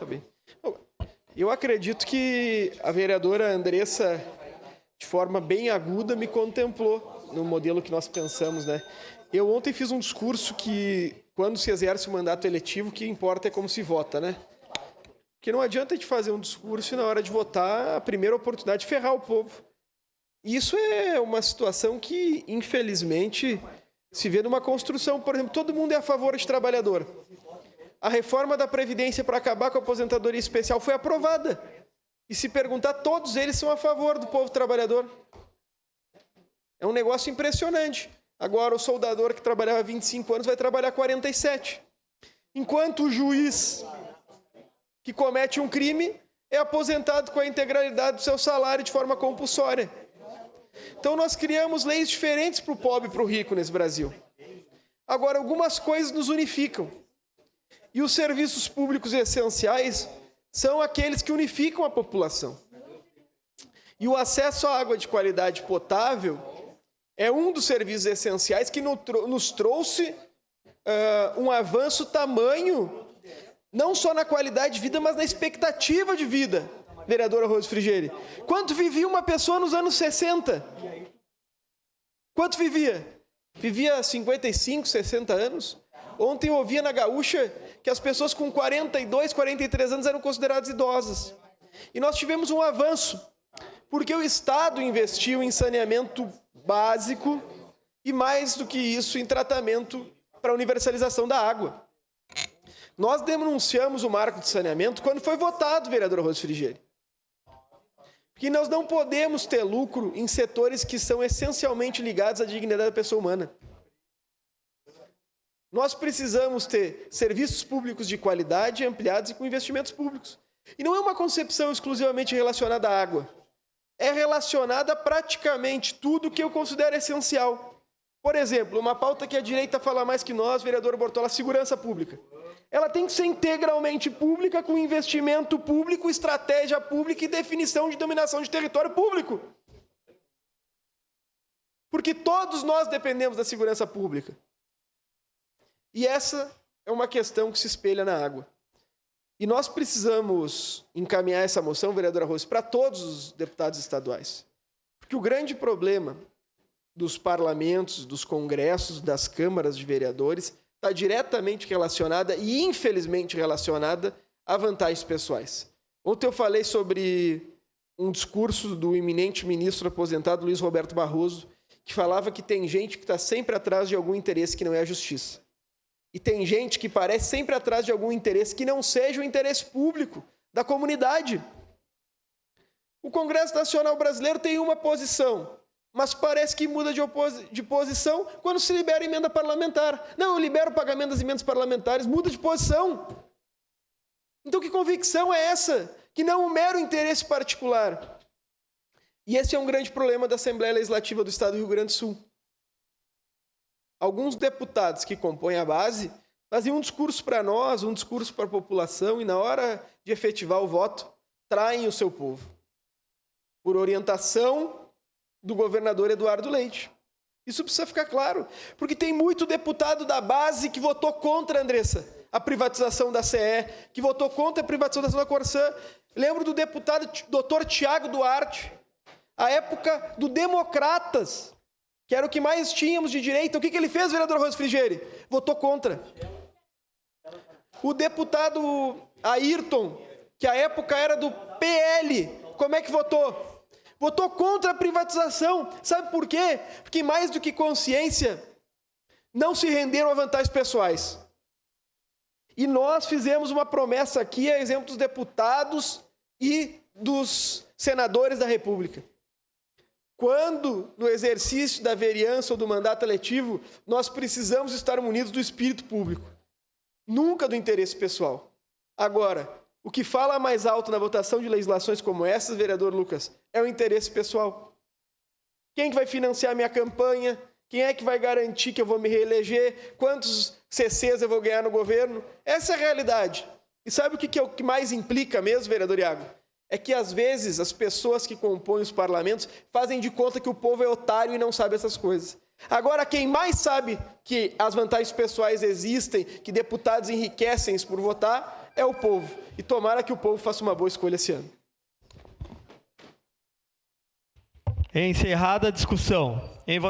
Tá bem. Eu acredito que a vereadora Andressa, de forma bem aguda, me contemplou no modelo que nós pensamos, né? Eu ontem fiz um discurso que, quando se exerce o mandato eletivo, o que importa é como se vota, né? Porque não adianta a gente fazer um discurso e, na hora de votar, a primeira oportunidade de ferrar o povo. E isso é uma situação que, infelizmente, se vê numa construção. Por exemplo, todo mundo é a favor de trabalhador. A reforma da Previdência para acabar com a aposentadoria especial foi aprovada. E se perguntar, todos eles são a favor do povo trabalhador. É um negócio impressionante. Agora, o soldador que trabalhava 25 anos vai trabalhar 47. Enquanto o juiz que comete um crime é aposentado com a integralidade do seu salário de forma compulsória. Então, nós criamos leis diferentes para o pobre e para o rico nesse Brasil. Agora, algumas coisas nos unificam. E os serviços públicos essenciais são aqueles que unificam a população. E o acesso à água de qualidade potável é um dos serviços essenciais que nos trouxe um avanço tamanho, não só na qualidade de vida, mas na expectativa de vida, vereadora Rose Frigieri. Quanto vivia uma pessoa nos anos 60? Quanto vivia? Vivia 55, 60 anos? Ontem eu ouvia na Gaúcha que as pessoas com 42, 43 anos eram consideradas idosas. E nós tivemos um avanço, porque o Estado investiu em saneamento básico e, mais do que isso, em tratamento para a universalização da água. Nós denunciamos o marco de saneamento quando foi votado, vereadora Rose Frigieri. Porque nós não podemos ter lucro em setores que são essencialmente ligados à dignidade da pessoa humana. Nós precisamos ter serviços públicos de qualidade ampliados e com investimentos públicos. E não é uma concepção exclusivamente relacionada à água. É relacionada a praticamente tudo que eu considero essencial. Por exemplo, uma pauta que a direita fala mais que nós, vereador Bortola, segurança pública. Ela tem que ser integralmente pública, com investimento público, estratégia pública e definição de dominação de território público. Porque todos nós dependemos da segurança pública. E essa é uma questão que se espelha na água. E nós precisamos encaminhar essa moção, vereadora Rose, para todos os deputados estaduais. Porque o grande problema dos parlamentos, dos congressos, das câmaras de vereadores, está diretamente relacionada e, infelizmente, relacionada a vantagens pessoais. Ontem eu falei sobre um discurso do eminente ministro aposentado Luiz Roberto Barroso, que falava que tem gente que está sempre atrás de algum interesse que não é a justiça. E tem gente que parece sempre atrás de algum interesse que não seja o interesse público da comunidade. O Congresso Nacional Brasileiro tem uma posição, mas parece que muda de posição quando se libera emenda parlamentar. Não, eu libero o pagamento das emendas parlamentares, muda de posição. Então, que convicção é essa? Que não é um mero interesse particular. E esse é um grande problema da Assembleia Legislativa do Estado do Rio Grande do Sul. Alguns deputados que compõem a base faziam um discurso para nós, um discurso para a população, e na hora de efetivar o voto, traem o seu povo. Por orientação do governador Eduardo Leite. Isso precisa ficar claro, porque tem muito deputado da base que votou contra, Andressa, a privatização da CE, que votou contra a privatização da Corsã. Lembro do deputado Dr. Tiago Duarte, a época do Democratas, que era o que mais tínhamos de direita. O que ele fez, vereador Rose Frigieri? Votou contra. O deputado Ayrton, que à época era do PL, como é que votou? Votou contra a privatização. Sabe por quê? Porque mais do que consciência, não se renderam a vantagens pessoais. E nós fizemos uma promessa aqui, a exemplo dos deputados e dos senadores da República. Quando, no exercício da vereança ou do mandato eletivo, nós precisamos estar munidos do espírito público, nunca do interesse pessoal. Agora, o que fala mais alto na votação de legislações como essas, vereador Lucas, é o interesse pessoal. Quem que vai financiar a minha campanha? Quem é que vai garantir que eu vou me reeleger? Quantos CCs eu vou ganhar no governo? Essa é a realidade. E sabe o que é o que mais implica mesmo, vereador Iago? É que, às vezes, as pessoas que compõem os parlamentos fazem de conta que o povo é otário e não sabe essas coisas. Agora, quem mais sabe que as vantagens pessoais existem, que deputados enriquecem por votar, é o povo. E tomara que o povo faça uma boa escolha esse ano. Encerrada a discussão. Em votação.